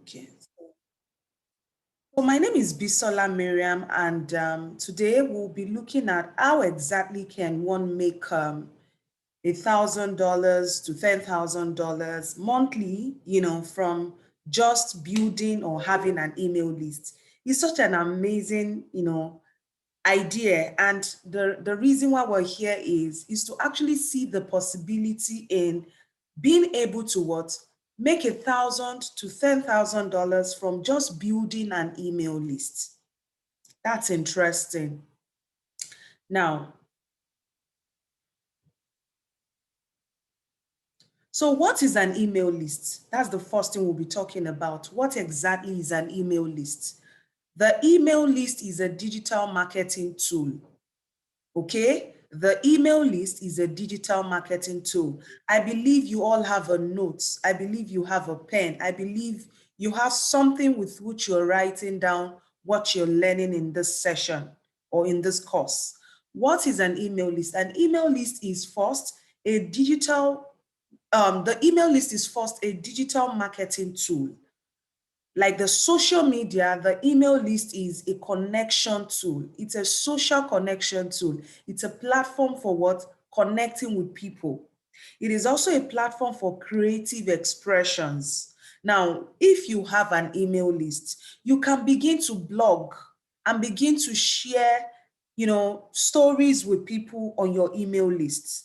Okay. So my name is Bisola Miriam, and today we'll be looking at how exactly can one make $1,000 to $10,000 monthly, from just building or having an email list. It's such an amazing, idea. And the reason why we're here is to actually see the possibility in being able to what? Make $1,000 to $10,000 from just building an email list. That's interesting. Now, so what is an email list? That's the first thing we'll be talking about. What exactly is an email list? The email list is a digital marketing tool. Okay? The email list is a digital marketing tool. I believe you all have a note. I believe you have a pen. I believe you have something with which you're writing down what you're learning in this session or in this course. What is an email list? An email list is first a digital, the email list is first a digital marketing tool. Like the social media, the email list is a connection tool. It's a social connection tool. It's a platform for what? Connecting with people. It is also a platform for creative expressions. Now, if you have an email list, you can begin to blog and begin to share, stories with people on your email list.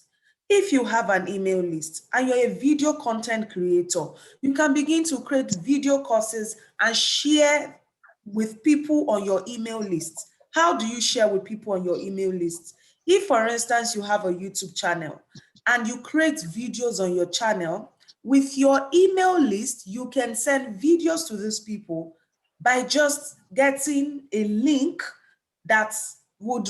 If you have an email list and you're a video content creator, you can begin to create video courses and share with people on your email list. How do you share with people on your email list? If, for instance, you have a YouTube channel and you create videos on your channel, with your email list, you can send videos to these people by just getting a link that would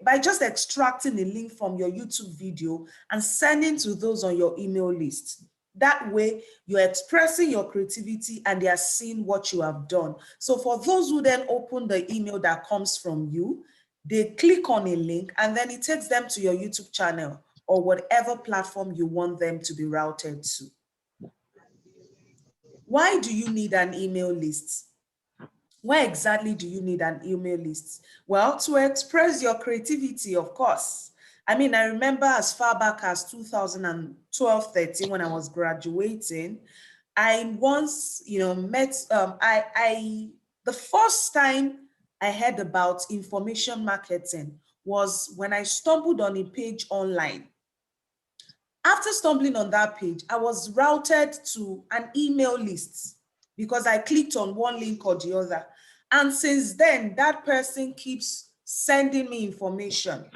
by just extracting a link from your YouTube video and sending to those on your email list. That way, you're expressing your creativity and they are seeing what you have done. So for those who then open the email that comes from you, they click on a link and then it takes them to your YouTube channel or whatever platform you want them to be routed to. Why do you need an email list? Why exactly do you need an email list? Well, to express your creativity, of course. I remember as far back as 2012-13 when I was graduating, I once, met, the first time I heard about information marketing was when I stumbled on a page online. After stumbling on that page, I was routed to an email list because I clicked on one link or the other. And since then, that person keeps sending me information.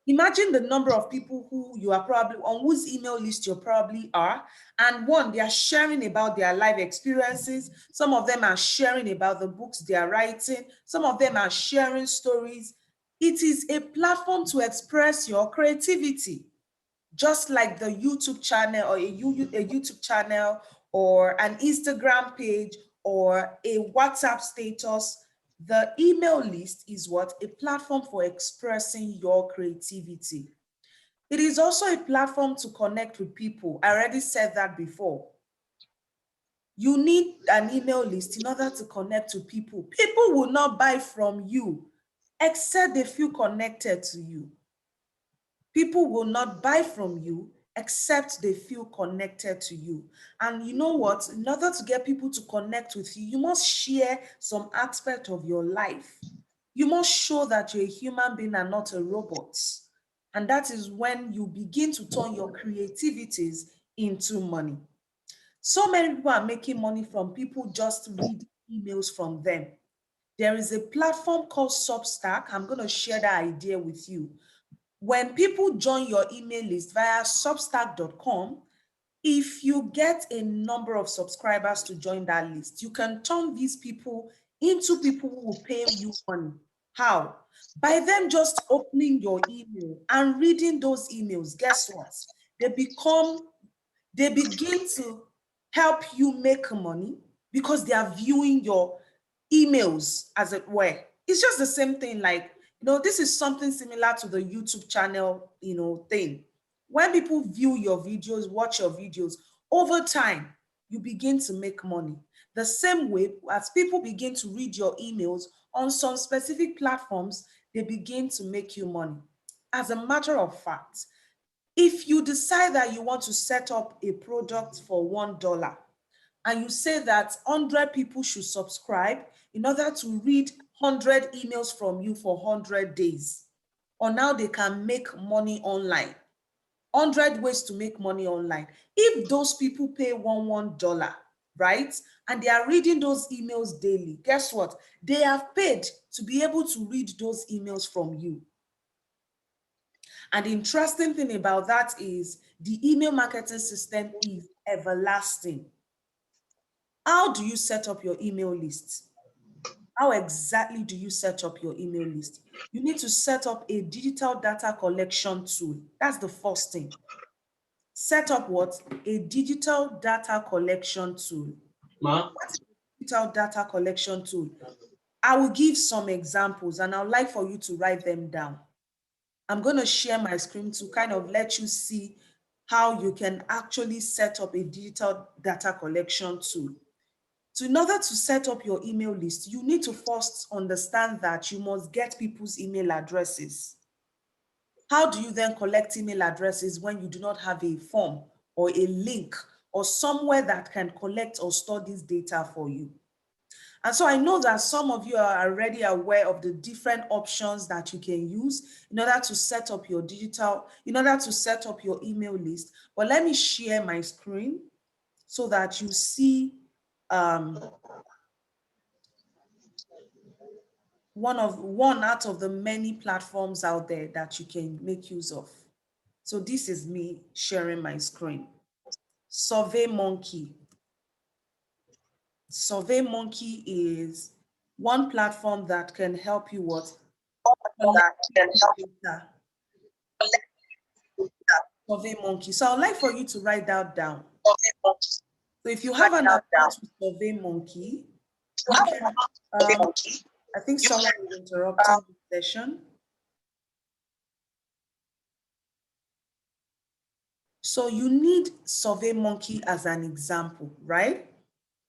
Imagine the number of people who you are probably on whose email list you probably are. And one, they are sharing about their life experiences. Some of them are sharing about the books they are writing. Some of them are sharing stories. It is a platform to express your creativity. Just like the YouTube channel or a YouTube channel or an Instagram page or a WhatsApp status, the email list is what? A platform for expressing your creativity. It is also a platform to connect with people. I already said that before. You need an email list in order to connect to people. People will not buy from you except they feel connected to you. People will not buy from you except they feel connected to you. And you know what? In order to get people to connect with you, you must share some aspect of your life. You must show that you're a human being and not a robot. And that is when you begin to turn your creativities into money. So many people are making money from people just reading emails from them. There is a platform called Substack. I'm going to share that idea with you. When people join your email list via substack.com, if you get a number of subscribers to join that list, you can turn these people into people who will pay you money. How? By them just opening your email and reading those emails, guess what? They begin to help you make money because they are viewing your emails, as it were. It's just the same thing. Like, this is something similar to the YouTube channel, thing. When people view your videos, watch your videos, over time, you begin to make money. The same way, as people begin to read your emails on some specific platforms, they begin to make you money. As a matter of fact, if you decide that you want to set up a product for $1 and you say that 100 people should subscribe in order to read 100 emails from you for 100 days, or now they can make money online. 100 ways to make money online. If those people pay $1, right, and they are reading those emails daily, guess what? They have paid to be able to read those emails from you. And the interesting thing about that is the email marketing system is everlasting. How do you set up your email list? How exactly do you set up your email list? You need to set up a digital data collection tool. That's the first thing. Set up what? A digital data collection tool. What is a digital data collection tool? I will give some examples and I would like for you to write them down. I'm going to share my screen to kind of let you see how you can actually set up a digital data collection tool. So in order to set up your email list, you need to first understand that you must get people's email addresses. How do you then collect email addresses when you do not have a form or a link or somewhere that can collect or store this data for you? And so I know that some of you are already aware of the different options that you can use in order to set up your email list. But let me share my screen so that you see one out of the many platforms out there that you can make use of. So this is me sharing my screen. SurveyMonkey. SurveyMonkey is one platform that can help you what? Data. SurveyMonkey. So I'd like for you to write that down. So if you have an account with SurveyMonkey, you can, I think someone is interrupting the session. So you need SurveyMonkey as an example, right?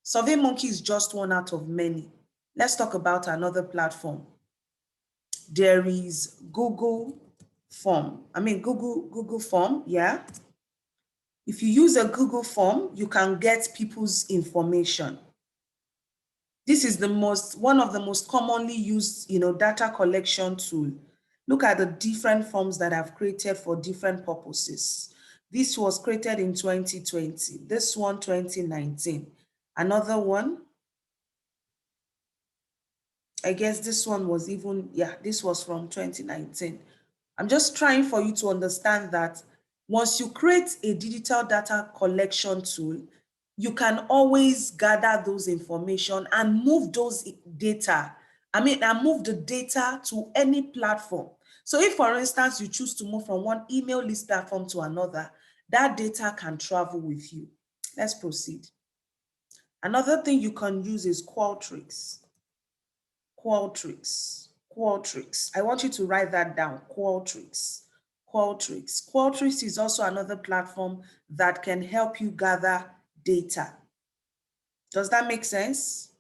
SurveyMonkey is just one out of many. Let's talk about another platform. There is Google Form. Google Form, yeah. If you use a Google Form, you can get people's information. This is one of the most commonly used, data collection tool. Look at the different forms that I've created for different purposes. This was created in 2020. This one, 2019. Another one, I guess this one was this was from 2019. I'm just trying for you to understand that once you create a digital data collection tool, you can always gather those information and move those data. And move the data to any platform. So if, for instance, you choose to move from one email list platform to another, that data can travel with you. Let's proceed. Another thing you can use is Qualtrics. Qualtrics. I want you to write that down. Qualtrics. Qualtrics is also another platform that can help you gather data. Does that make sense?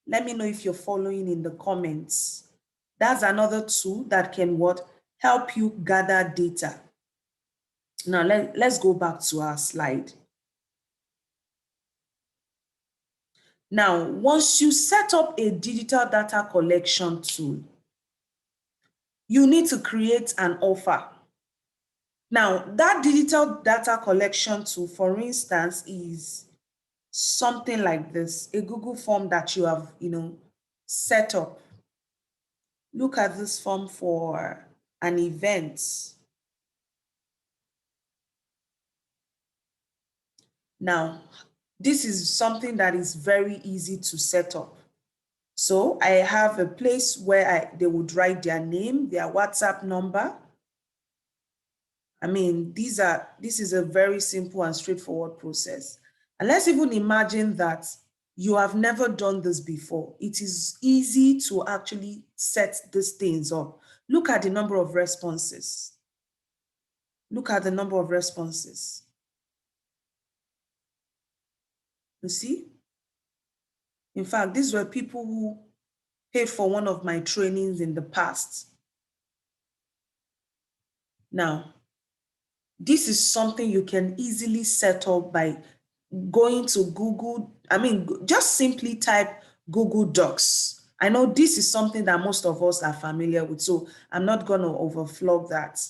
Let me know if you're following in the comments. That's another tool that can help you gather data. Now let's go back to our slide. Now, once you set up a digital data collection tool, you need to create an offer. Now, that digital data collection tool, for instance, is something like this, a Google form that you have, set up. Look at this form for an event. Now, this is something that is very easy to set up. So I have a place where they would write their name, their WhatsApp number. This is a very simple and straightforward process. And let's even imagine that you have never done this before. It is easy to actually set these things up. Look at the number of responses. Look at the number of responses. You see? In fact, these were people who paid for one of my trainings in the past. Now, this is something you can easily set up by going to Google. Just simply type Google Docs. I know this is something that most of us are familiar with, so I'm not going to overflog that.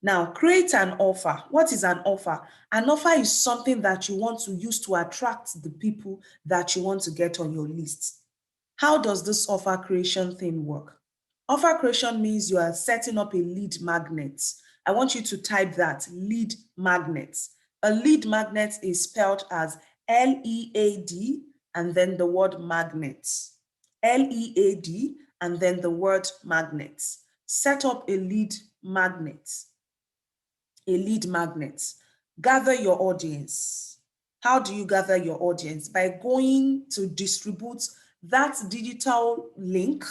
Now, create an offer. What is an offer? An offer is something that you want to use to attract the people that you want to get on your list. How does this offer creation thing work? Offer creation means you are setting up a lead magnet. I want you to type that, lead magnet. A lead magnet is spelled as L-E-A-D and then the word magnet. L-E-A-D and then the word magnet. Set up a lead magnet. A lead magnet. Gather your audience. How do you gather your audience? By going to distribute that digital link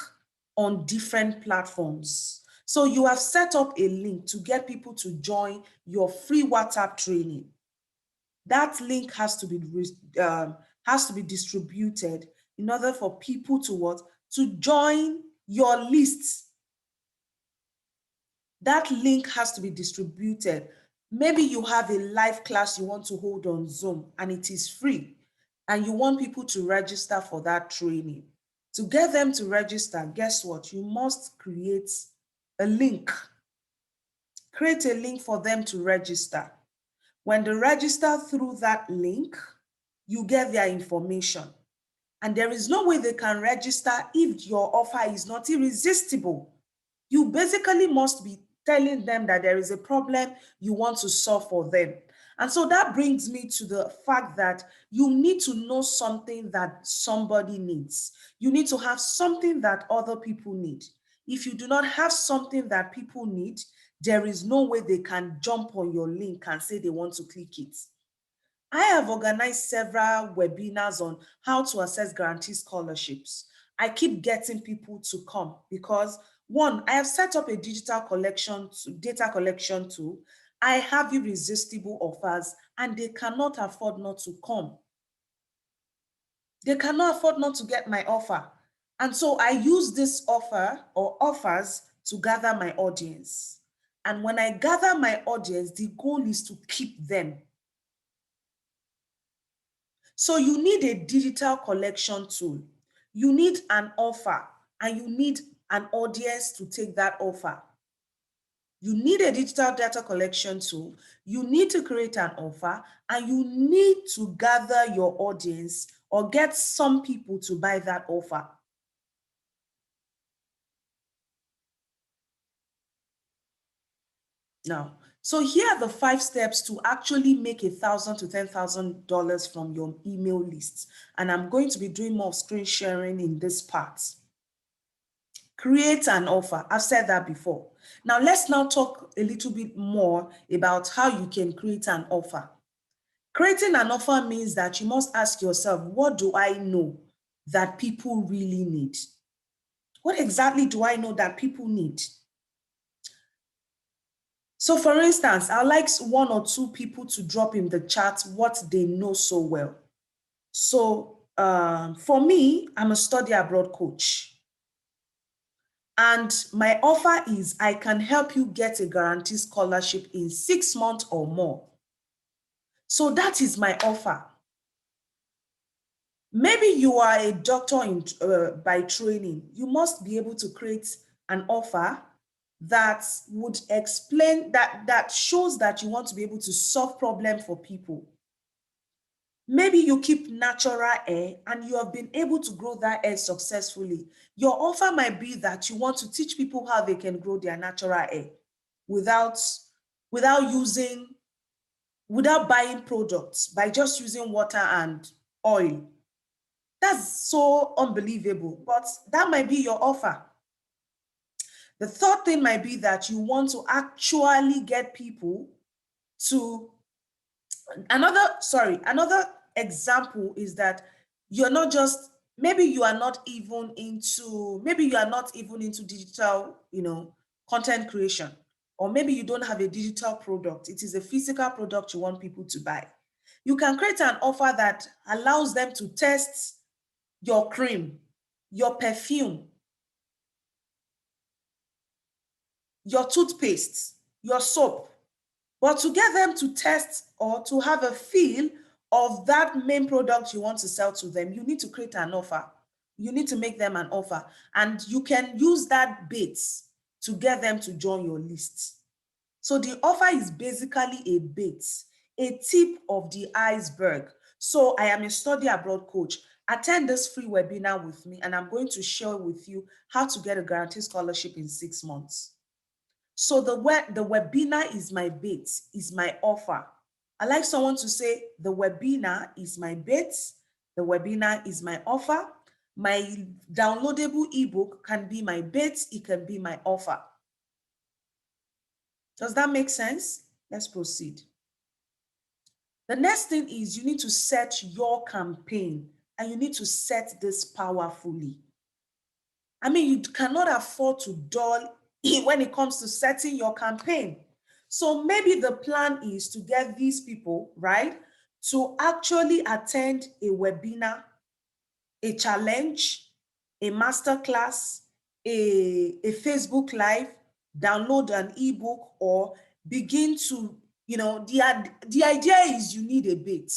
on different platforms. So you have set up a link to get people to join your free WhatsApp training. That link has to be distributed in order for people to what? To join your list. That link has to be distributed. Maybe you have a live class you want to hold on Zoom and it is free and you want people to register for that training. To get them to register, guess what? You must create a link. Create a link for them to register. When they register through that link, you get their information. And there is no way they can register if your offer is not irresistible. You basically must be telling them that there is a problem you want to solve for them. And so that brings me to the fact that you need to know something that somebody needs. You need to have something that other people need. If you do not have something that people need, there is no way they can jump on your link and say they want to click it. I have organized several webinars on how to access guarantee scholarships. I keep getting people to come because one, I have set up a digital collection, data collection tool. I have irresistible offers and they cannot afford not to come. They cannot afford not to get my offer. And so I use this offer or offers to gather my audience. And when I gather my audience, the goal is to keep them. So you need a digital collection tool. You need an offer and you need an audience to take that offer. You need a digital data collection tool. You need to create an offer and you need to gather your audience or get some people to buy that offer. Now, so here are the 5 steps to actually make $1,000 to $10,000 from your email list. And I'm going to be doing more screen sharing in this part. Create an offer. I've said that before. Now, let's now talk a little bit more about how you can create an offer. Creating an offer means that you must ask yourself, what do I know that people really need? What exactly do I know that people need? So for instance, I'd like 1 or 2 people to drop in the chat what they know so well. So for me, I'm a study abroad coach. And my offer is I can help you get a guaranteed scholarship in 6 months or more. So that is my offer. Maybe you are a doctor by training. You must be able to create an offer that would explain, that shows that you want to be able to solve problems for people. Maybe you keep natural hair and you have been able to grow that hair successfully. Your offer might be that you want to teach people how they can grow their natural hair without buying products, by just using water and oil. That's so unbelievable, but that might be your offer. The third thing might be that you want to actually get people to, another example is that you're not just, maybe you are not even into digital, content creation, or maybe you don't have a digital product. It is a physical product you want people to buy. You can create an offer that allows them to test your cream, your perfume, your toothpaste, your soap, but to get them to test or to have a feel of that main product you want to sell to them, you need to create an offer. You need to make them an offer, and you can use that bait to get them to join your list. So the offer is basically a bait, a tip of the iceberg. So I am a study abroad coach. Attend this free webinar with me, and I'm going to share with you how to get a guaranteed scholarship in 6 months. So the webinar is my bait, is my offer. I like someone to say, the webinar is my bait, the webinar is my offer. My downloadable ebook can be my bait, it can be my offer. Does that make sense? Let's proceed. The next thing is you need to set your campaign, and you need to set this powerfully. I mean, you cannot afford to dull when it comes to setting your campaign. So maybe the plan is to get these people, right, to actually attend a webinar, a challenge, a masterclass, a Facebook Live, download an ebook, or begin to, the idea is you need a bait.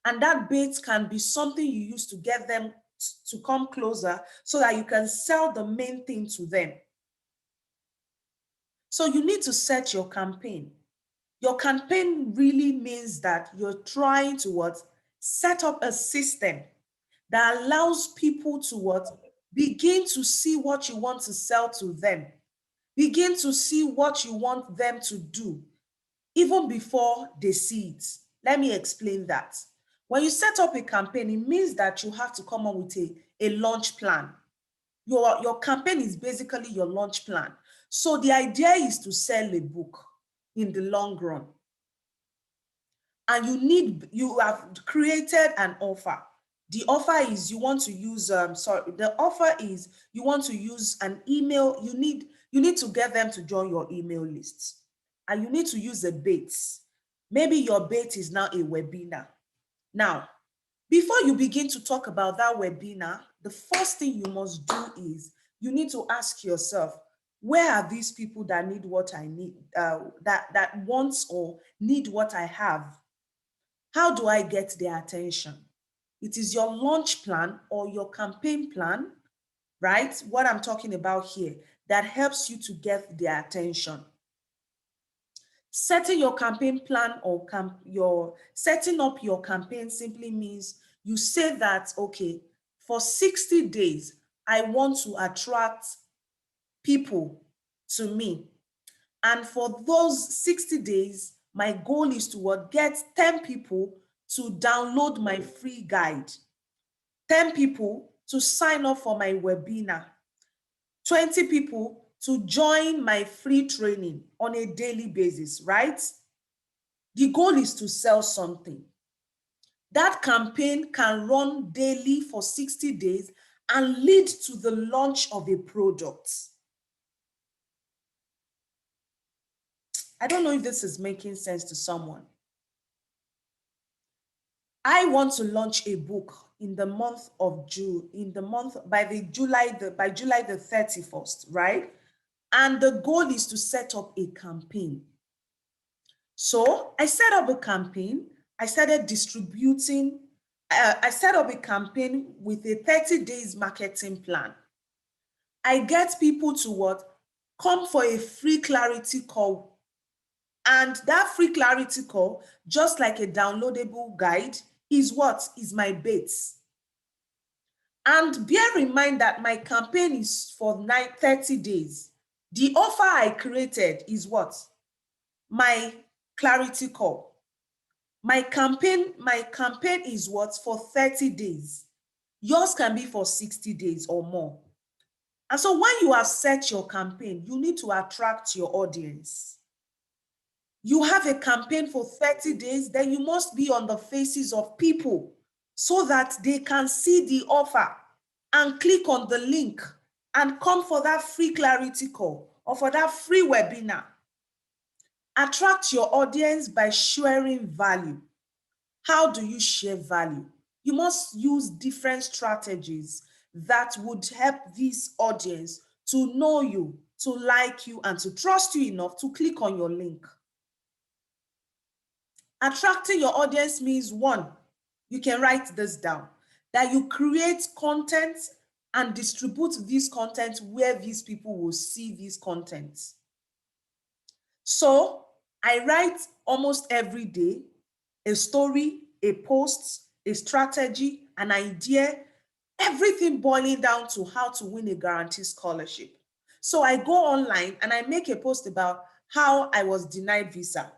And that bait can be something you use to get them to come closer so that you can sell the main thing to them. So you need to set your campaign. Your campaign really means that you're trying to what? Set up a system that allows people to what? Begin to see what you want to sell to them. Begin to see what you want them to do, even before they see it. Let me explain that. When you set up a campaign, it means that you have to come up with a launch plan. Your campaign is basically your launch plan. So the idea is to sell a book in the long run. And you have created an offer. The offer is you want to use, the offer is you want to use an email. You need to get them to join your email list. And you need to use a bait. Maybe your bait is now a webinar. Now, before you begin to talk about that webinar, the first thing you must do is you need to ask yourself, where are these people that need what I need, that wants or need what I have? How do I get their attention? It is your launch plan or your campaign plan, right? What I'm talking about here, that helps you to get their attention. Setting your campaign plan or setting up your campaign simply means you say that, okay, for 60 days, I want to attract people to me. And for those 60 days, my goal is to get 10 people to download my free guide, 10 people to sign up for my webinar, 20 people to join my free training on a daily basis, right? The goal is to sell something. That campaign can run daily for 60 days and lead to the launch of a product. I don't know if this is making sense to someone. I want to launch a book in the month of June, by July the 31st, right? And the goal is to set up a campaign. So I set up a campaign. I started distributing. I set up a campaign with a 30 days marketing plan. I get people to what? Come for a free clarity call. And that free clarity call, just like a downloadable guide, is what? Is my bait. And bear in mind that my campaign is for 30 days. The offer I created is what? My clarity call. My campaign is what? For 30 days. Yours can be for 60 days or more. And so when you have set your campaign, you need to attract your audience. You have a campaign for 30 days, then you must be on the faces of people so that they can see the offer and click on the link and come for that free clarity call or for that free webinar. Attract your audience by sharing value. How do you share value? You must use different strategies that would help this audience to know you, to like you, and to trust you enough to click on your link. Attracting your audience means, one, you can write this down, that you create content and distribute this content where these people will see these contents. So I write almost every day a story, a post, a strategy, an idea, everything boiling down to how to win a guaranteed scholarship. So I go online and I make a post about how I was denied visa.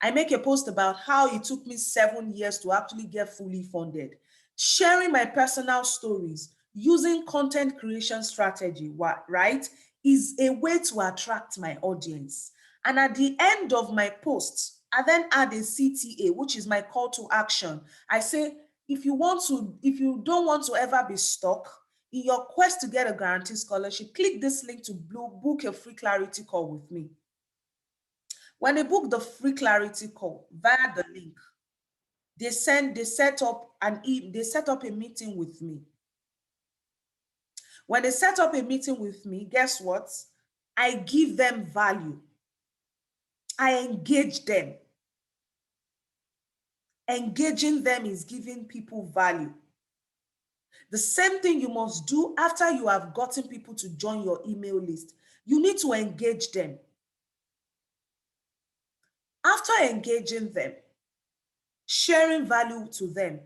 I make a post about how it took me 7 years to actually get fully funded, sharing my personal stories, using content creation strategy, right, is a way to attract my audience. And at the end of my posts, I then add a CTA, which is my call to action. I say, if you don't want to ever be stuck in your quest to get a guaranteed scholarship, click this link to book a free clarity call with me. When they book the free clarity call via the link, they set up a meeting with me. When they set up a meeting with me, guess what? I give them value. I engage them. Engaging them is giving people value. The same thing you must do after you have gotten people to join your email list. You need to engage them. After engaging them, sharing value to them,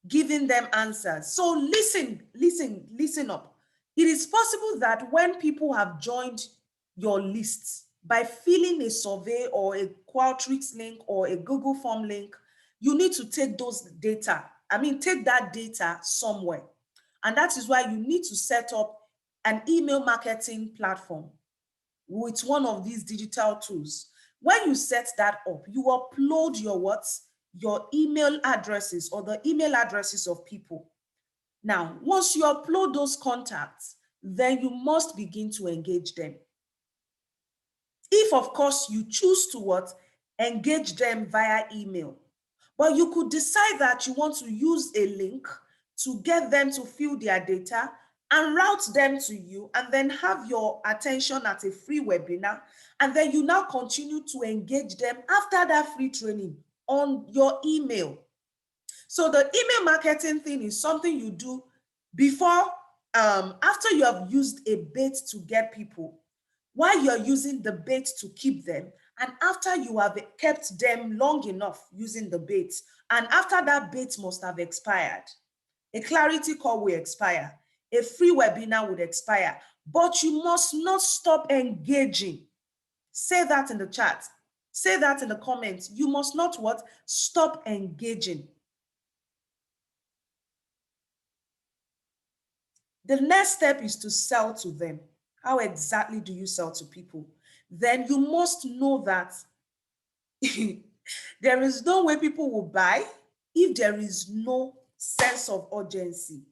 giving them answers. So listen up. It is possible that when people have joined your lists by filling a survey or a Qualtrics link or a Google form link, you need to take take that data somewhere. And that is why you need to set up an email marketing platform with one of these digital tools. When you set that up, you upload your email addresses or the email addresses of people. Now, once you upload those contacts, then you must begin to engage them. If, of course, you choose to engage them via email. But you could decide that you want to use a link to get them to fill their data and route them to you, and then have your attention at a free webinar, and then you now continue to engage them after that free training on your email. So the email marketing thing is something you do before, after you have used a bait to get people, while you're using the bait to keep them, and after you have kept them long enough using the bait, and after that bait must have expired. A clarity call will expire. A free webinar would expire, but you must not stop engaging. Say that in the chat. Say that in the comments. You must not stop engaging. The next step is to sell to them. How exactly do you sell to people? Then you must know that there is no way people will buy if there is no sense of urgency.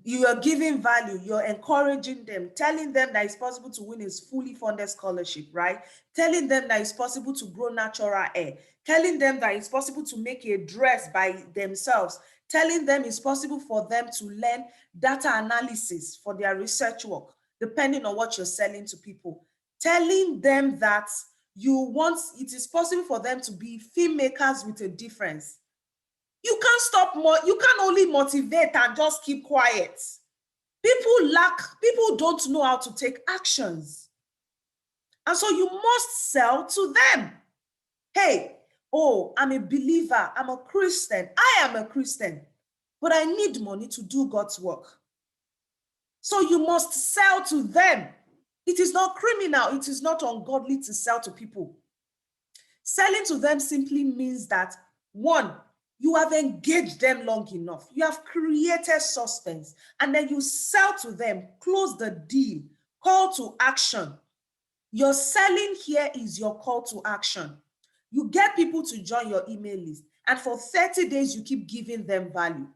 You are giving value, you're encouraging them, telling them that it's possible to win a fully funded scholarship, right? Telling them that it's possible to grow natural hair, telling them that it's possible to make a dress by themselves, telling them it's possible for them to learn data analysis for their research work, depending on what you're selling to people. Telling them that it is possible for them to be filmmakers with a difference. You can't only motivate and just keep quiet. People don't know how to take actions. And so you must sell to them. Hey, I'm a believer, I'm a Christian, I am a Christian, but I need money to do God's work. So you must sell to them. It is not criminal, it is not ungodly to sell to people. Selling to them simply means that, one, you have engaged them long enough. You have created suspense, and then you sell to them, close the deal, call to action. Your selling here is your call to action. You get people to join your email list, and for 30 days, you keep giving them value.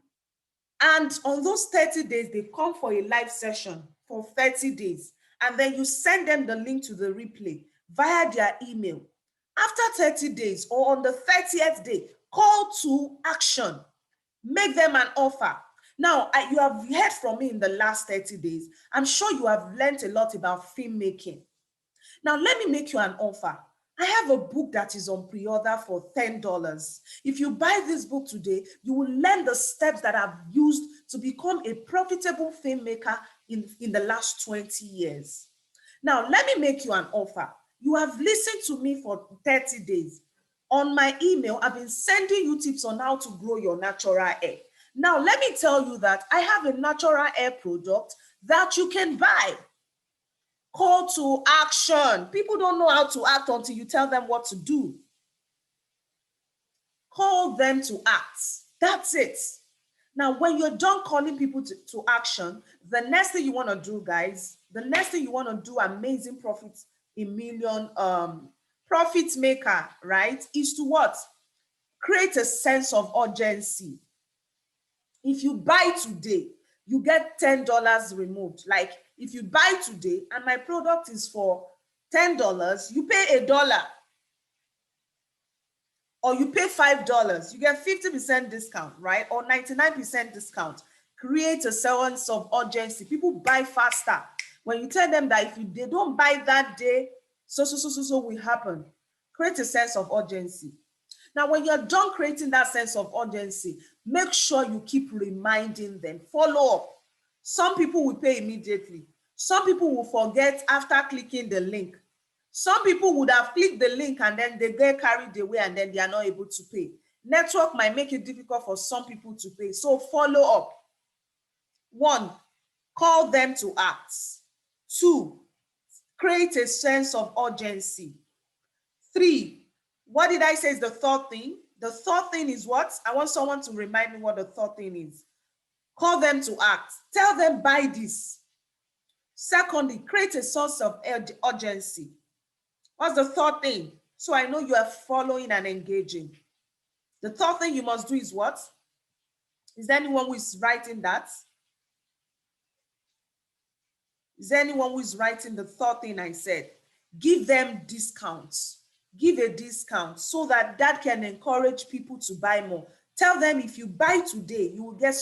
And on those 30 days, they come for a live session for 30 days, and then you send them the link to the replay via their email. After 30 days or on the 30th day, call to action. Make them an offer. Now, you have heard from me in the last 30 days. I'm sure you have learned a lot about filmmaking. Now, let me make you an offer. I have a book that is on pre-order for $10. If you buy this book today, you will learn the steps that I've used to become a profitable filmmaker in the last 20 years. Now, let me make you an offer. You have listened to me for 30 days. On my email, I've been sending you tips on how to grow your natural hair. Now, let me tell you that I have a natural hair product that you can buy. Call to action. People don't know how to act until you tell them what to do. Call them to act. That's it. Now, when you're done calling people to action, the next thing you want to do, guys, the next thing you want to do, amazing profits, a million profit maker, right, is to what? Create a sense of urgency. If you buy today, you get $10 removed. Like if you buy today and my product is for $10, you pay $1. Or you pay $5, you get 50% discount, right? Or 99% discount. Create a sense of urgency. People buy faster. When you tell them that if they don't buy that day, so will happen. Create a sense of urgency. Now, when you're done creating that sense of urgency, make sure you keep reminding them. Follow up. Some people will pay immediately. Some people will forget after clicking the link. Some people would have clicked the link and then they get carried away and then they are not able to pay. Network might make it difficult for some people to pay. So follow up. 1, call them to act. 2, create a sense of urgency. 3, what did I say is the third thing? The third thing is what? I want someone to remind me what the third thing is. Call them to act. Tell them buy this. Secondly, create a source of urgency. What's the third thing? So I know you are following and engaging. The third thing you must do is what? Is there anyone who is writing that? Is there anyone who is writing the third thing I said? Give them discounts. Give a discount so that can encourage people to buy more. Tell them if you buy today, you will get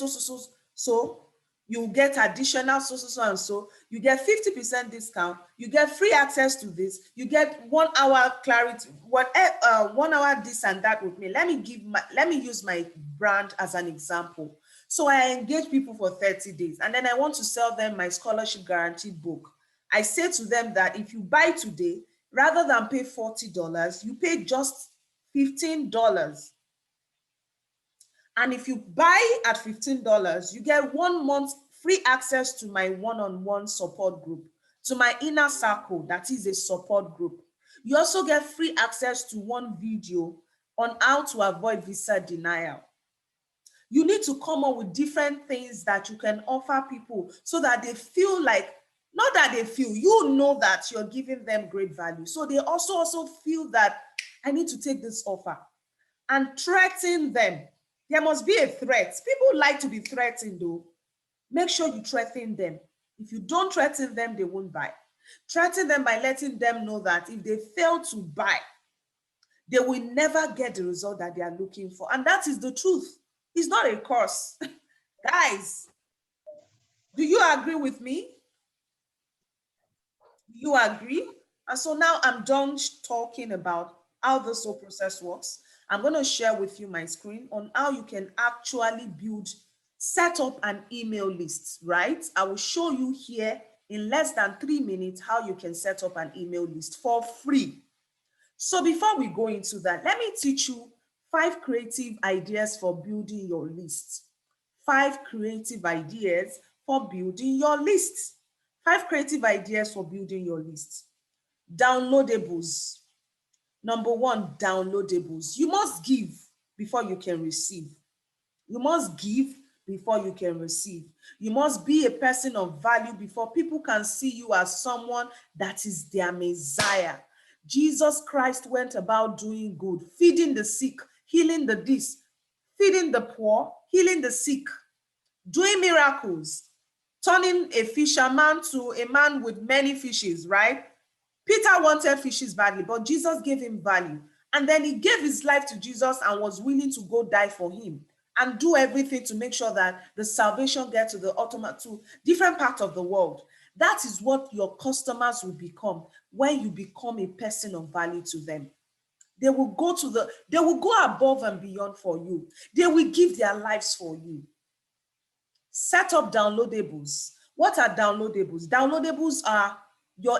so you will get additional and so. You get 50% discount. You get free access to this. You get 1 hour clarity, 1 hour this and that with me. Let me use my brand as an example. So I engage people for 30 days and then I want to sell them my scholarship guaranteed book. I say to them that if you buy today, rather than pay $40, you pay just $15. And if you buy at $15, you get 1 month free access to my one-on-one support group, to my inner circle, that is a support group. You also get free access to 1 video on how to avoid visa denial. You need to come up with different things that you can offer people so that they feel like, not that they feel, you know that you're giving them great value. So they also feel that I need to take this offer, and threaten them. There must be a threat. People like to be threatened though. Make sure you threaten them. If you don't threaten them, they won't buy. Threaten them by letting them know that if they fail to buy, they will never get the result that they are looking for. And that is the truth. It's not a curse. Guys, do you agree with me? You agree? And so now I'm done talking about how this whole process works. I'm going to share with you my screen on how you can actually set up an email list, right? I will show you here in less than 3 minutes how you can set up an email list for free. So before we go into that, let me teach you 5 creative ideas for building your list. 5 creative ideas for building your list. 5 creative ideas for building your list. Downloadables. Number 1, downloadables. You must give before you can receive. You must give before you can receive. You must be a person of value before people can see you as someone that is their Messiah. Jesus Christ went about doing good, feeding the sick, healing the dis, feeding the poor, healing the sick, doing miracles, turning a fisherman to a man with many fishes, right? Peter wanted fishes badly, but Jesus gave him value. And then he gave his life to Jesus and was willing to go die for him. and do everything to make sure that the salvation gets to the ultimate, to different parts of the world. That is what your customers will become when you become a person of value to them. They will go above and beyond for you. They will give their lives for you. Set up downloadables. What are downloadables? Downloadables are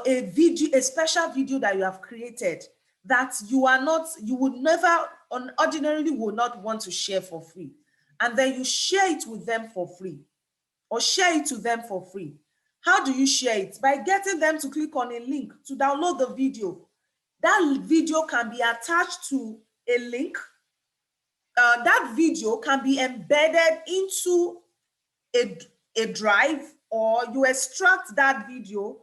a special video that you have created that you would never, ordinarily would not want to share for free. And then you share it with them for free, or share it to them for free. How do you share it? By getting them to click on a link to download the video. That video can be attached to a link. That video can be embedded into a drive, or you extract that video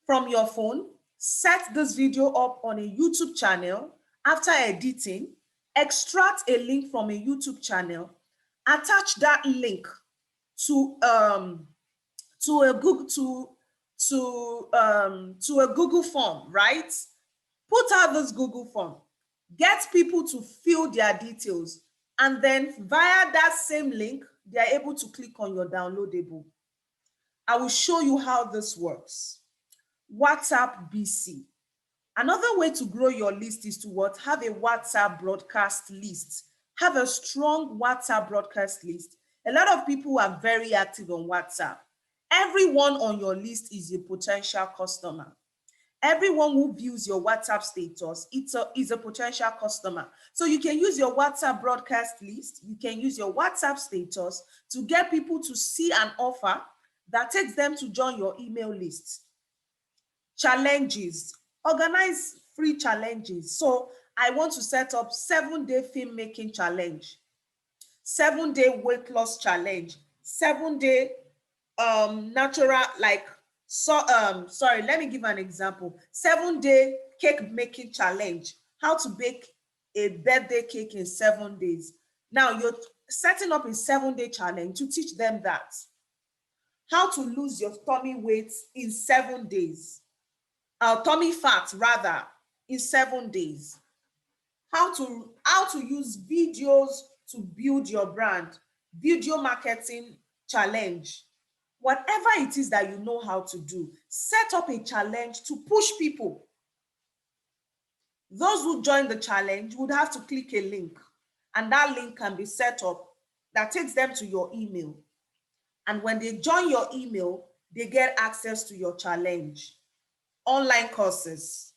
from your phone, set this video up on a YouTube channel. After editing, extract a link from a YouTube channel, attach that link to a Google form, right? Put out this Google form, get people to fill their details, and then via that same link, they are able to click on your downloadable. I will show you how this works. WhatsApp BC. Another way to grow your list is to what? Have a WhatsApp broadcast list. Have a strong WhatsApp broadcast list. A lot of people are very active on WhatsApp. Everyone on your list is a potential customer. Everyone who views your WhatsApp status is a potential customer. So you can use your WhatsApp broadcast list, you can use your WhatsApp status to get people to see an offer that takes them to join your email list. Challenges. Organize free challenges. So I want to set up 7-day filmmaking challenge, 7-day weight loss challenge, 7-day natural, like, sorry, let me give an example. 7-day cake making challenge. How to bake a birthday cake in 7 days. Now you're setting up a 7-day challenge to teach them that. How to lose your tummy weight in 7 days. Tummy fat rather, in 7 days. How to use videos to build your brand. Video marketing challenge. Whatever it is that you know how to do, set up a challenge to push people. Those who join the challenge would have to click a link, and that link can be set up that takes them to your email. And when they join your email, they get access to your challenge. Online courses.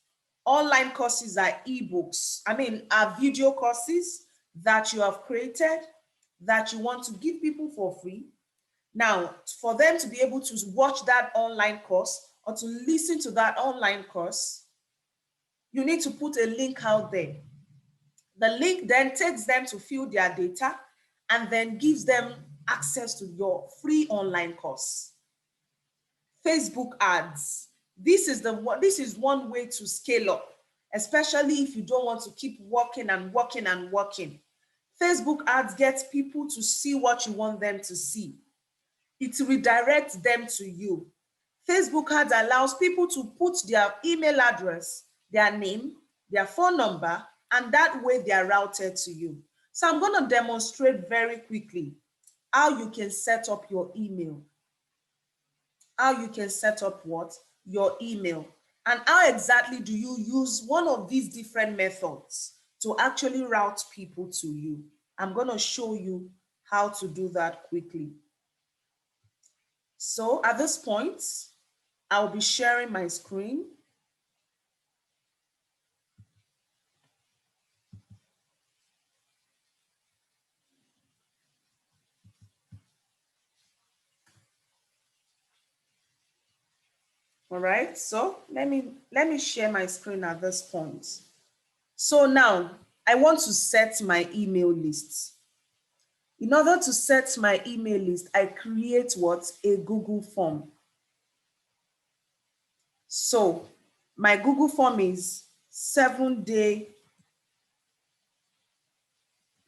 Online courses are ebooks. Are video courses that you have created that you want to give people for free. Now, for them to be able to watch that online course or to listen to that online course, you need to put a link out there. The link then takes them to fill their data and then gives them access to your free online course. Facebook ads. This is one way to scale up, especially if you don't want to keep working and working and working. Facebook ads gets people to see what you want them to see. It redirects them to you. Facebook ads allows people to put their email address, their name, their phone number, and that way they are routed to you. So I'm going to demonstrate very quickly how you can set up your email. How you can set up what? Your email. And how exactly do you use one of these different methods to actually route people to you? I'm going to show you how to do that quickly. So at this point, I'll be sharing my screen. All right, so let me share my screen at this point. So now I want to set my email list. In order to set my email list, I create what? A Google form. So my Google form is 7-day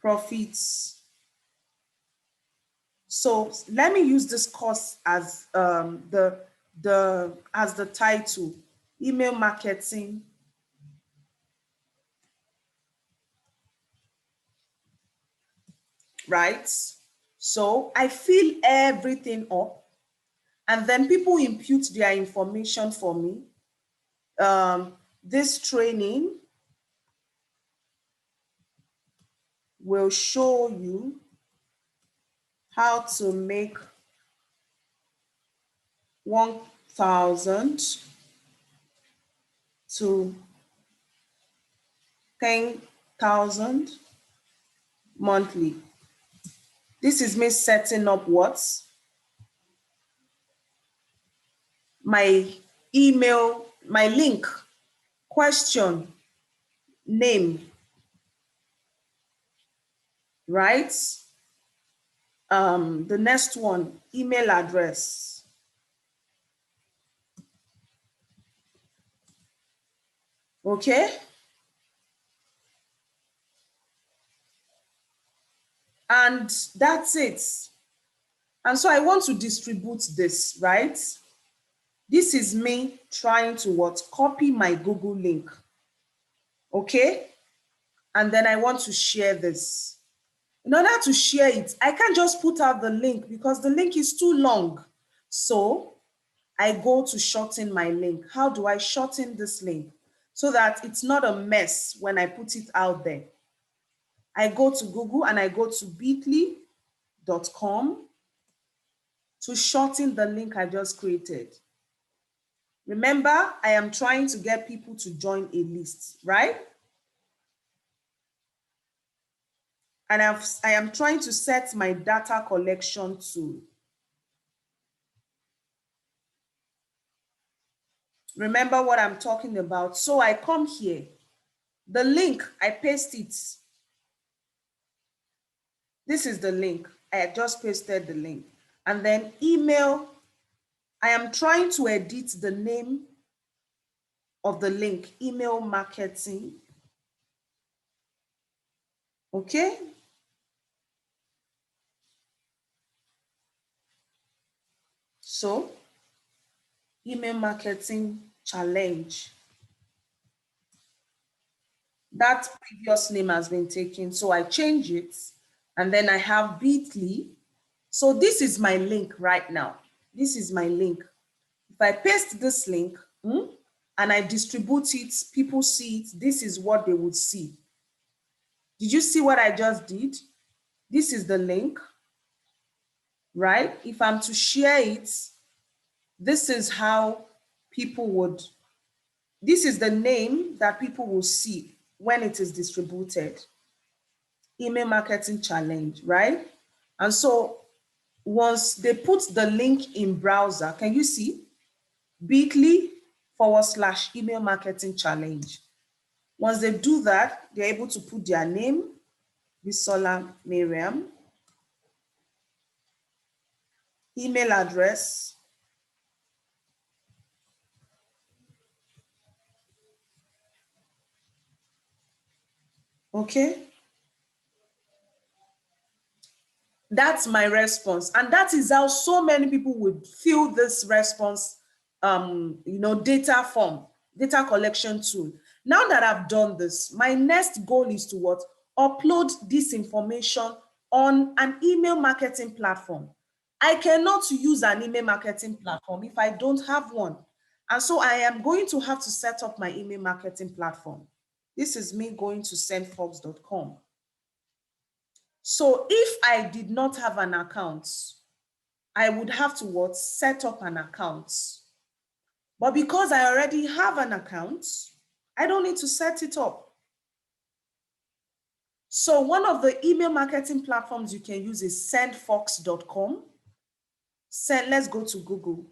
profits. So let me use this course as the title, email marketing right? So I fill everything up, and then people input their information for me. This training will show you how to make 1,000 to 10,000 monthly. This is me setting up what? My email, my link, question, name, right? The next one, email address. Okay? And that's it. And so I want to distribute this, right? This is me trying to what? Copy my Google link. Okay? And then I want to share this. In order to share it, I can't just put out the link because the link is too long. So I go to shorten my link. How do I shorten this link? So that it's not a mess when I put it out there. I go to Google and I go to bit.ly.com to shorten the link I just created. Remember, I am trying to get people to join a list, right? And I am trying to set my data collection tool. Remember what I'm talking about. So I come here, the link, I paste it. This is the link. I just pasted the link. And then email, I am trying to edit the name of the link, email marketing. Okay? So, email marketing challenge. That previous name has been taken, so I change it, and then I have bit.ly. So this is my link right now. This is my link. If I paste this link and I distribute it, people see it, this is what they would see. Did you see what I just did? This is the link, right? If I'm to share it, this is how people would, this is the name that people will see when it is distributed. Email marketing challenge, right? And so once they put the link in browser, can you see? bit.ly/email marketing challenge. Once they do that, they're able to put their name, Bisola Mariam, email address, okay? That's my response. And that is how so many people would fill this response, data form, data collection tool. Now that I've done this, my next goal is to what? Upload this information on an email marketing platform. I cannot use an email marketing platform if I don't have one. And so I am going to have to set up my email marketing platform. This is me going to sendfox.com. So if I did not have an account, I would have to what? Set up an account. But because I already have an account, I don't need to set it up. So one of the email marketing platforms you can use is sendfox.com. Let's go to Google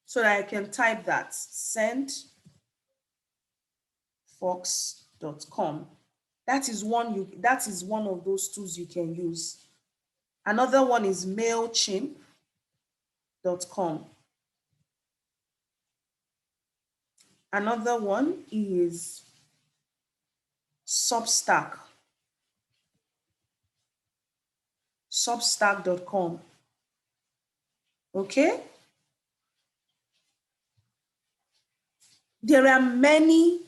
so that I can type that, sendfox.com. That is one of those tools you can use. Another one is mailchimp.com. Another one is Substack. Substack.com. Okay? There are many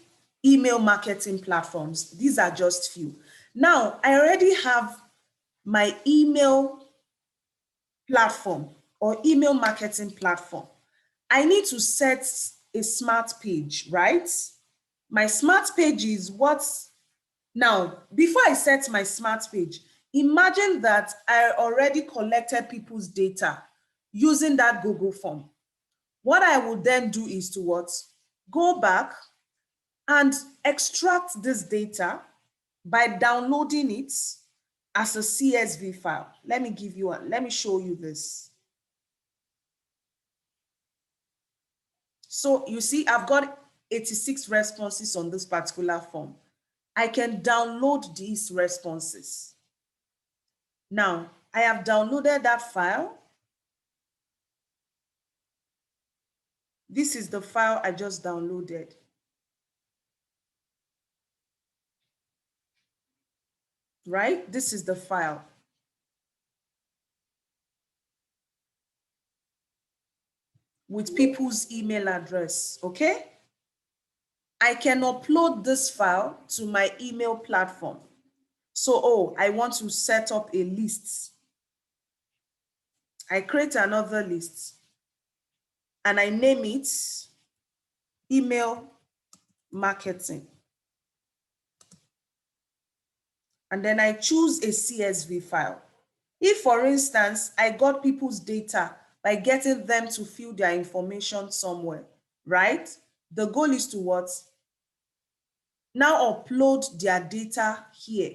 email marketing platforms. These are just few. Now, I already have my email platform or email marketing platform. I need to set a smart page, right? My smart page is what? Now, before I set my smart page, imagine that I already collected people's data using that Google form. What I would then do is to what? Go back and extract this data by downloading it as a CSV file. Let me show you this. So you see, I've got 86 responses on this particular form. I can download these responses. Now, I have downloaded that file. This is the file I just downloaded. Right? This is the file. With people's email address, okay? I can upload this file to my email platform. So, I want to set up a list. I create another list and I name it email marketing. And then I choose a CSV file. If, for instance, I got people's data by getting them to fill their information somewhere, right? The goal is to what? Now upload their data here.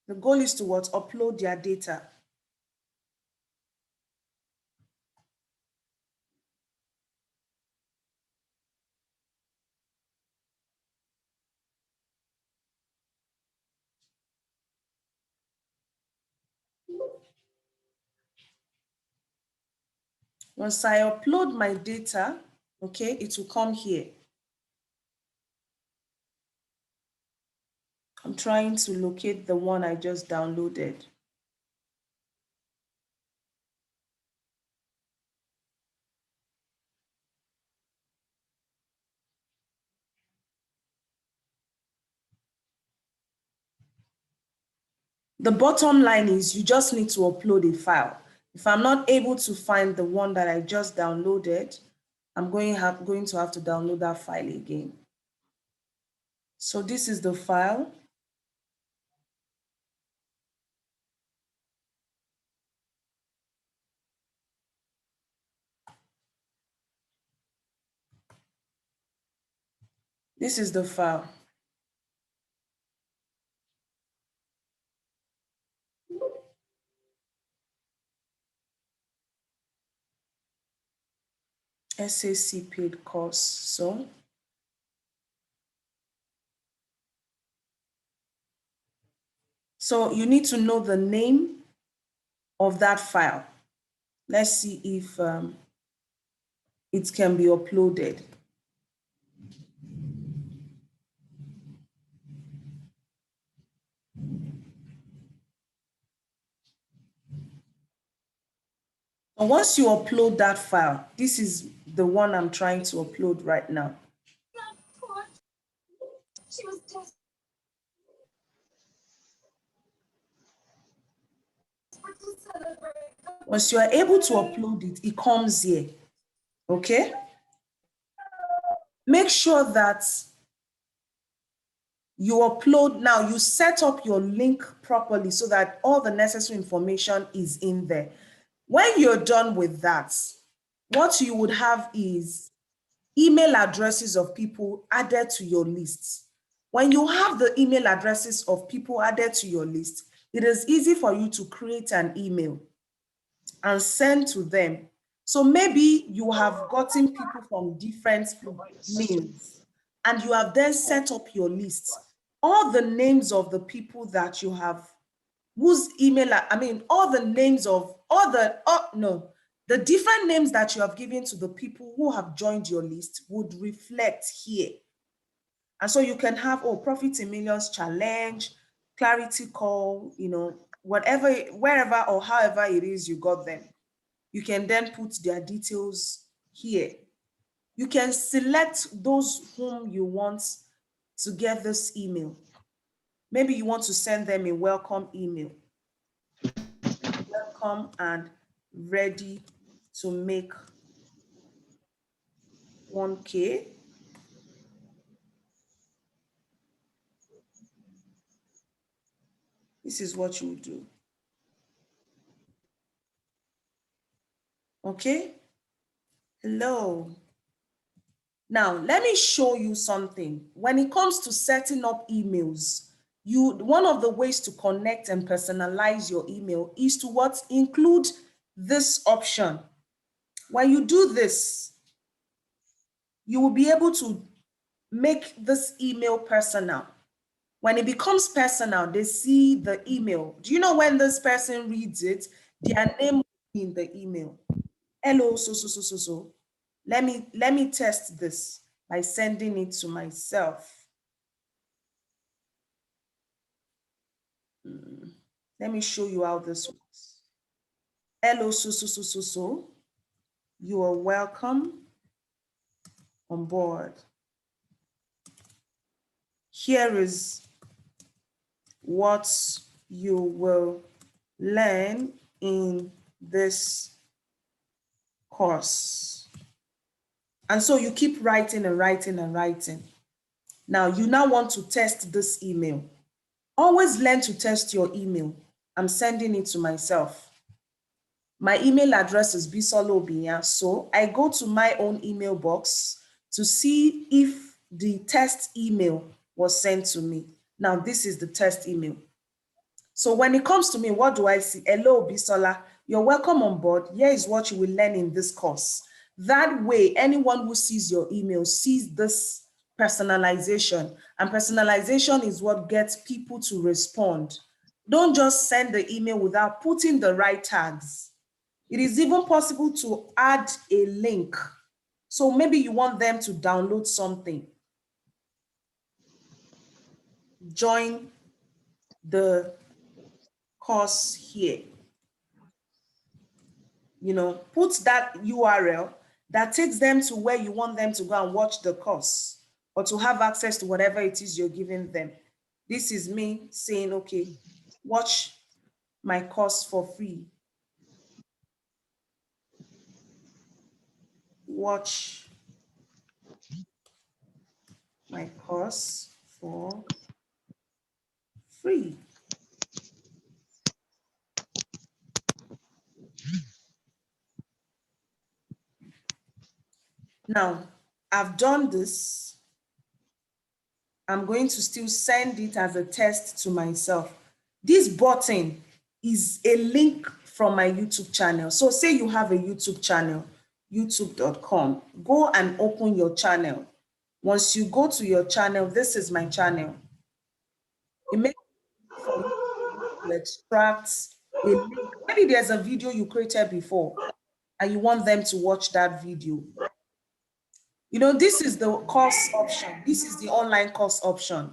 The goal is to what? Upload their data. Once I upload my data, okay, it will come here. I'm trying to locate the one I just downloaded. The bottom line is you just need to upload a file. If I'm not able to find the one that I just downloaded, I'm going to have to download that file again. So this is the file. This is the file. SAC paid course. So you need to know the name of that file. Let's see if it can be uploaded. And once you upload that file, this is the one I'm trying to upload right now. Once you are able to upload it, it comes here, okay? Make sure that you upload now, you set up your link properly so that all the necessary information is in there. When you're done with that, what you would have is email addresses of people added to your list. When you have the email addresses of people added to your list, it is easy for you to create an email and send to them. So maybe you have gotten people from different means and you have then set up your list. All the names of the people that you have, whose email, all the names of the different names that you have given to the people who have joined your list would reflect here. And so you can have, Profit in Millions Challenge, Clarity Call, whatever, wherever or however it is you got them. You can then put their details here. You can select those whom you want to get this email. Maybe you want to send them a welcome email. Welcome and ready to make 1K. This is what you do. Okay. Hello. Now, let me show you something. When it comes to setting up emails, one of the ways to connect and personalize your email is to what? Include this option. When you do this, you will be able to make this email personal. When it becomes personal, they see the email. Do you know when this person reads it, their name will be in the email? Hello, so. Let me test this by sending it to myself. Let me show you how this works. Hello, so. You are welcome on board. Here is what you will learn in this course. And so you keep writing and writing and writing. Now you now want to test this email. Always learn to test your email. I'm sending it to myself. My email address is Bisola Obinya. So I go to my own email box to see if the test email was sent to me. Now this is the test email. So when it comes to me, what do I see? Hello, Bisola, you're welcome on board. Here is what you will learn in this course. That way, anyone who sees your email sees this personalization, and personalization is what gets people to respond. Don't just send the email without putting the right tags. It is even possible to add a link. So maybe you want them to download something. Join the course here. You know, put that URL that takes them to where you want them to go and watch the course or to have access to whatever it is you're giving them. This is me saying, okay, watch my course for free. Watch my course for free. Now, I've done this. I'm going to still send it as a test to myself. This button is a link from my YouTube channel. So say you have a YouTube channel, youtube.com. Go and open your channel. Once you go to your channel, this is my channel. It makes you extract a link. Maybe there's a video you created before and you want them to watch that video. You know, this is the course option. This is the online course option,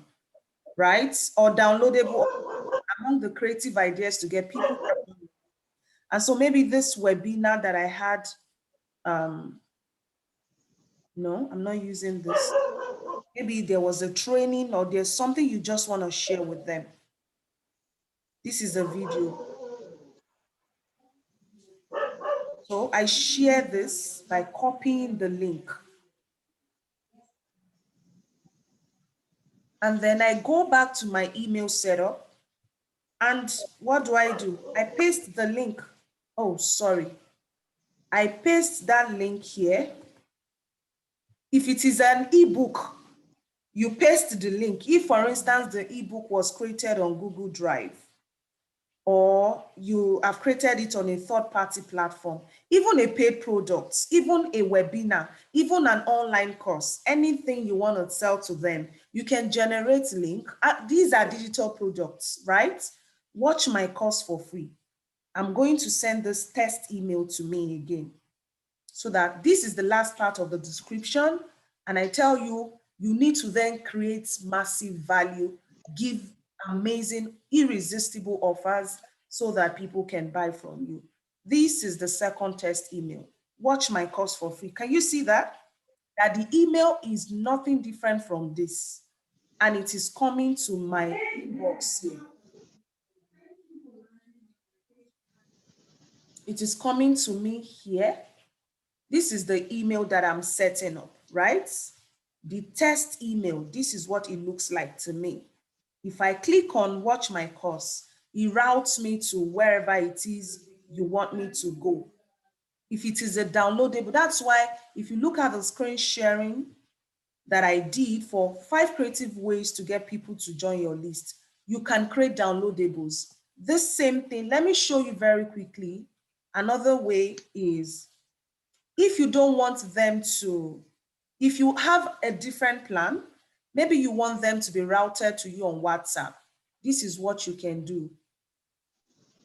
right? Or downloadable among the creative ideas to get people. And so maybe this webinar that I had, no, I'm not using this. Maybe there was a training or there's something you just want to share with them. This is a video. So I share this by copying the link. And then I go back to my email setup. And what do? I paste the link. Oh, sorry. I paste that link here. If it is an ebook, you paste the link. If, for instance, the ebook was created on Google Drive, or you have created it on a third-party platform, even a paid product, even a webinar, even an online course, anything you want to sell to them, you can generate link. These are digital products, right? Watch my course for free. I'm going to send this test email to me again, so that this is the last part of the description. And I tell you, you need to then create massive value, give amazing, irresistible offers so that people can buy from you. This is the second test email. Watch my course for free. Can you see that? That the email is nothing different from this. And it is coming to my inbox here. It is coming to me here. This is the email that I'm setting up, right? The test email, this is what it looks like to me. If I click on watch my course, it routes me to wherever it is you want me to go. If it is a downloadable, that's why if you look at the screen sharing that I did for 5 creative ways to get people to join your list, you can create downloadables. This same thing, let me show you very quickly. Another way is, if you don't want them to, if you have a different plan, maybe you want them to be routed to you on WhatsApp, this is what you can do.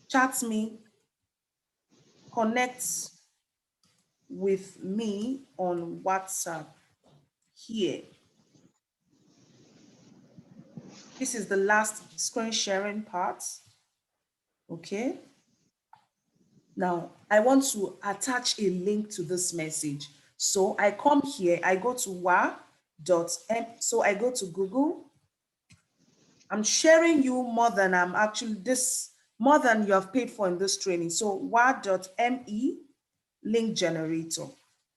Chat me, connect with me on WhatsApp here. This is the last screen sharing part, okay? Now, I want to attach a link to this message. So I come here, I go to wa.m, so I go to Google. I'm sharing you more than I'm actually, more than you have paid for in this training. So wa.me link generator.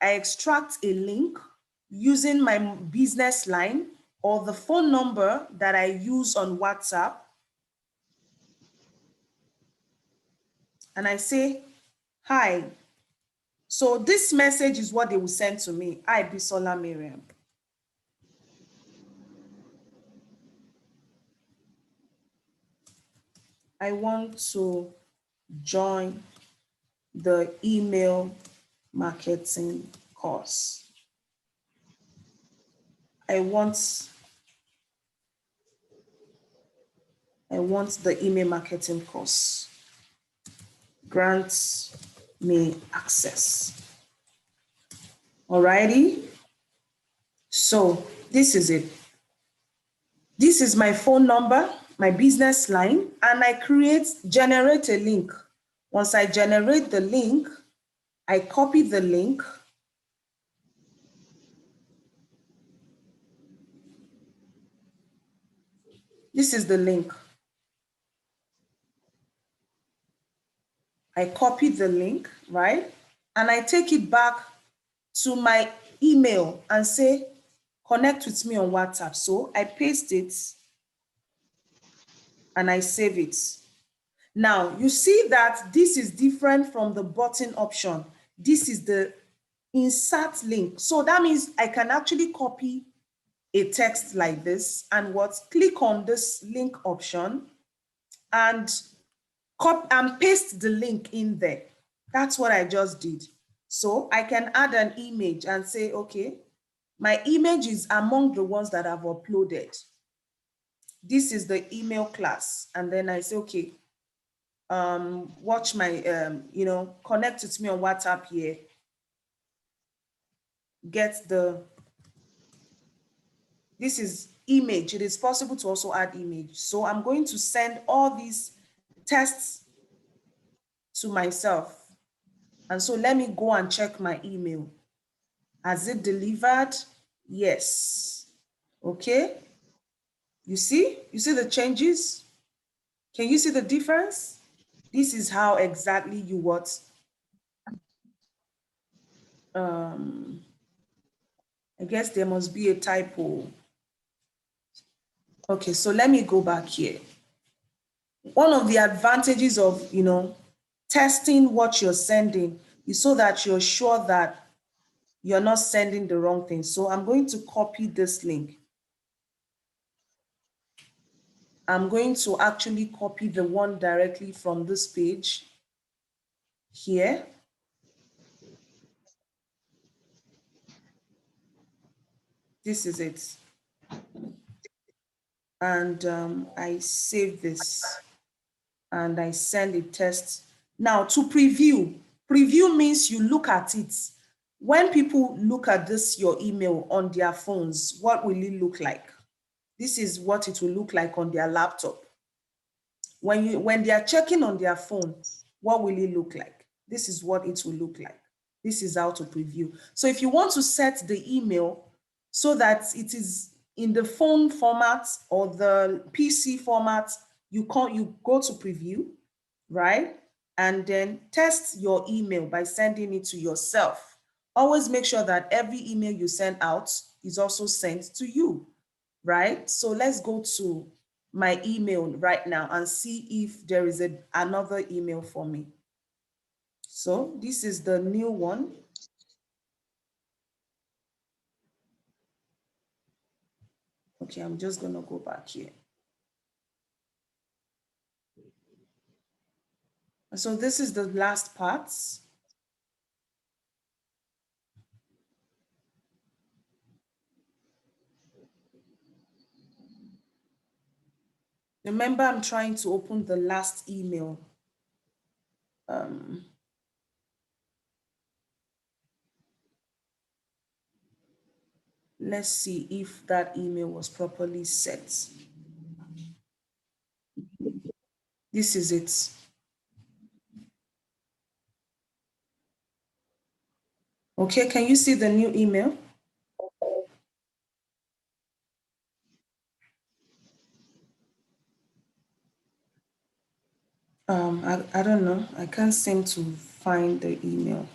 I extract a link using my business line or the phone number that I use on WhatsApp. And I say, hi. So this message is what they will send to me. Hi, Bisola Miriam. I want to join the email marketing course. I want the email marketing course. Grant me access. Alrighty. So this is it. This is my phone number, my business line, and I generate a link. Once I generate the link, I copy the link. This is the link. I copy the link, right? And I take it back to my email and say, connect with me on WhatsApp. So I paste it and I save it. Now, you see that this is different from the button option. This is the insert link. So that means I can actually copy a text like this and click on this link option and copy and paste the link in there. That's what I just did. So I can add an image and say, okay, my image is among the ones that I've uploaded. This is the email class. And then I say, okay, watch my, connect with me on WhatsApp here. This is image. It is possible to also add image. So I'm going to send all these tests to myself. And so let me go and check my email. Has it delivered? Yes. Okay. You see the changes? Can you see the difference? This is how exactly you I guess there must be a typo. Okay, so let me go back here. One of the advantages of, testing what you're sending is so that you're sure that you're not sending the wrong thing. So I'm going to copy this link. I'm going to actually copy the one directly from this page here. This is it. And I save this and I send a test. Now to preview means you look at it. When people look at this, your email on their phones, what will it look like? This is what it will look like on their laptop. When they are checking on their phone, what will it look like? this is what it will look like. This is how to preview. So if you want to set the email so that it is in the phone format or the PC format, you go to preview, right? And then test your email by sending it to yourself. Always make sure that every email you send out is also sent to you, right? So let's go to my email right now and see if there is another email for me. So this is the new one. Okay, I'm just gonna go back here. So this is the last part. Remember, I'm trying to open the last email. Let's see if that email was properly set. This is it. Okay, can you see the new email? I don't know. I can't seem to find the email.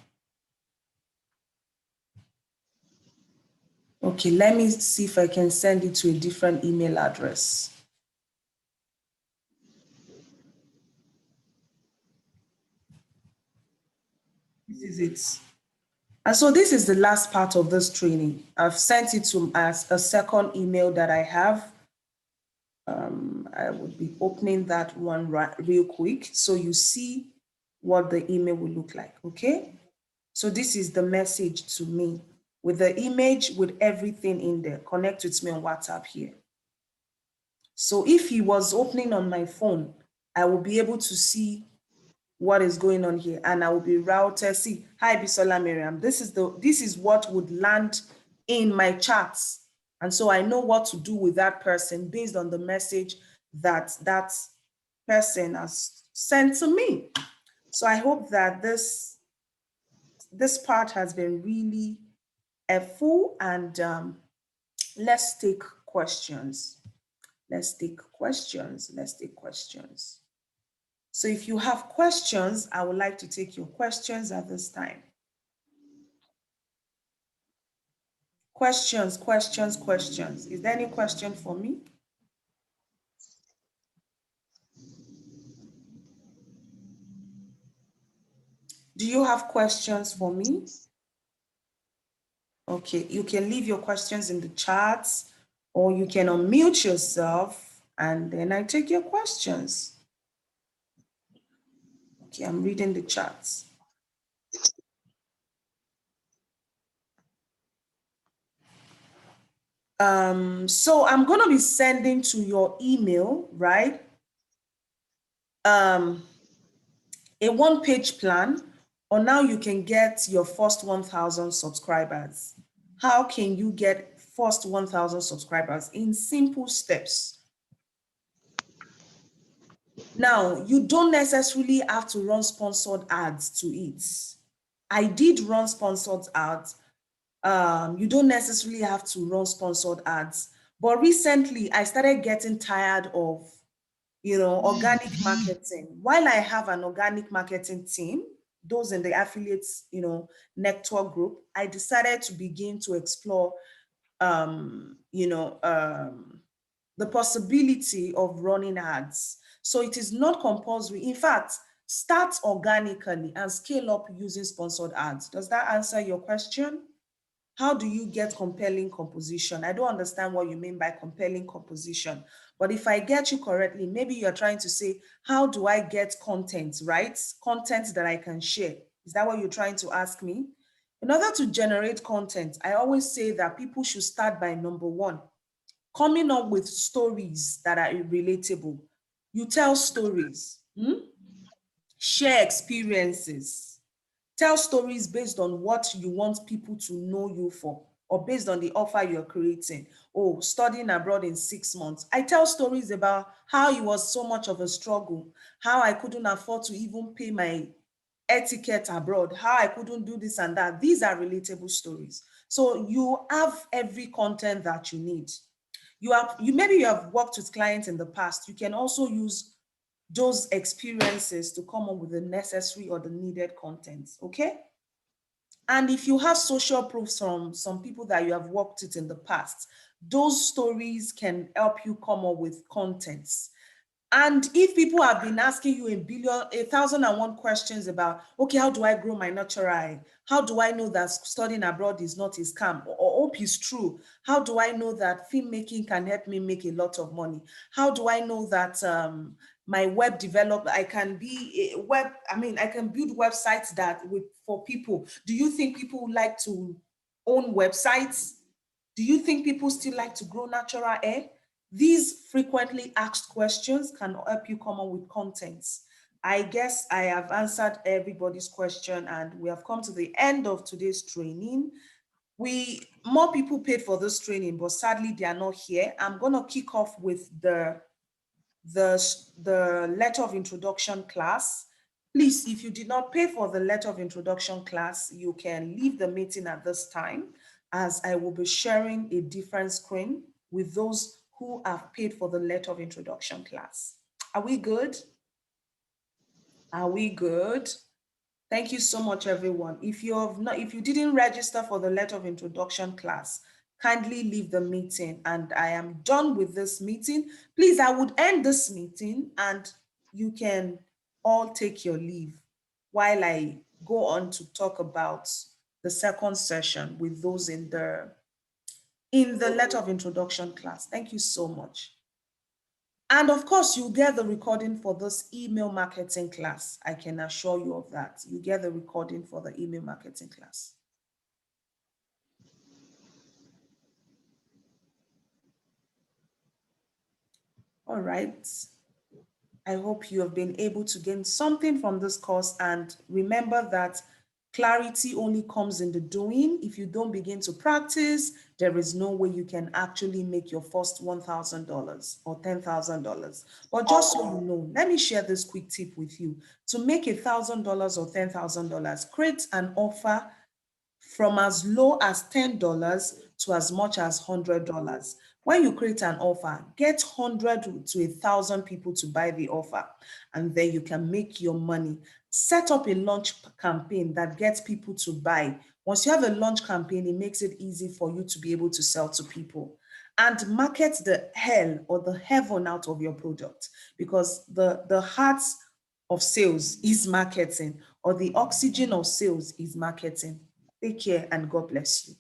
Okay, let me see if I can send it to a different email address. This is it. And so this is the last part of this training. I've sent it to as a second email that I have. I would be opening that one real quick so you see what the email will look like, okay? So this is the message to me with the image, with everything in there. Connect with me on WhatsApp here. So if he was opening on my phone, I will be able to see what is going on here, and I will be routed. See, hi Bisola Miriam. This is what would land in my chats, and so I know what to do with that person based on the message that that person has sent to me. So I hope that this part has been really helpful, and let's take questions. Let's take questions. Let's take questions. So if you have questions, I would like to take your questions at this time. Questions, questions, questions. Is there any question for me? Do you have questions for me? Okay, you can leave your questions in the chats, or you can unmute yourself and then I take your questions. Okay, I'm reading the chats. So I'm going to be sending to your email, right? A one-page plan on how you can get your first 1,000 subscribers. How can you get first 1,000 subscribers in simple steps? Now, you don't necessarily have to run sponsored ads to it. I did run sponsored ads. You don't necessarily have to run sponsored ads. But recently, I started getting tired of, organic marketing. While I have an organic marketing team, those in the affiliates, network group, I decided to begin to explore, the possibility of running ads. So it is not compulsory. In fact, start organically and scale up using sponsored ads. Does that answer your question? How do you get compelling composition? I don't understand what you mean by compelling composition, but if I get you correctly, maybe you're trying to say, how do I get content, right? Content that I can share. Is that what you're trying to ask me? In order to generate content, I always say that people should start by number one, coming up with stories that are relatable. You tell stories, share experiences, tell stories based on what you want people to know you for, or based on the offer you're creating. Oh, studying abroad in 6 months. I tell stories about how it was so much of a struggle, how I couldn't afford to even pay my etiquette abroad, how I couldn't do this and that. These are relatable stories. So you have every content that you need. Maybe you have worked with clients in the past. You can also use those experiences to come up with the necessary or the needed content, okay? And if you have social proofs from some people that you have worked with in the past, those stories can help you come up with contents. And if people have been asking you 1,001 questions about, okay, how do I grow my natural hair? How do I know that studying abroad is not a scam or hope is true? How do I know that filmmaking can help me make a lot of money? How do I know that my web development, I can build websites for people. Do you think people would like to own websites? Do you think people still like to grow natural hair? These frequently asked questions can help you come up with contents. I guess I have answered everybody's question and we have come to the end of today's training. More people paid for this training, but sadly they are not here. I'm gonna kick off with the letter of introduction class. Please, if you did not pay for the letter of introduction class, you can leave the meeting at this time, as I will be sharing a different screen with those who have paid for the letter of introduction class. Are we good? Are we good? Thank you so much, everyone. If you didn't register for the letter of introduction class, kindly leave the meeting, and I am done with this meeting. Please, I would end this meeting and you can all take your leave while I go on to talk about the second session with those in the letter of introduction class. Thank you so much. And of course, you get the recording for this email marketing class. I can assure you of that. You get the recording for the email marketing class. All right. I hope you have been able to gain something from this course, and remember that clarity only comes in the doing. If you don't begin to practice, there is no way you can actually make your first $1,000 or $10,000. But just so you know, let me share this quick tip with you. To make $1,000 or $10,000, create an offer from as low as $10 to as much as $100. When you create an offer, get 100 to 1,000 people to buy the offer, and then you can make your money. Set up a launch campaign that gets people to buy. Once you have a launch campaign, it makes it easy for you to be able to sell to people. And market the hell or the heaven out of your product, because the heart of sales is marketing, or the oxygen of sales is marketing. Take care and God bless you.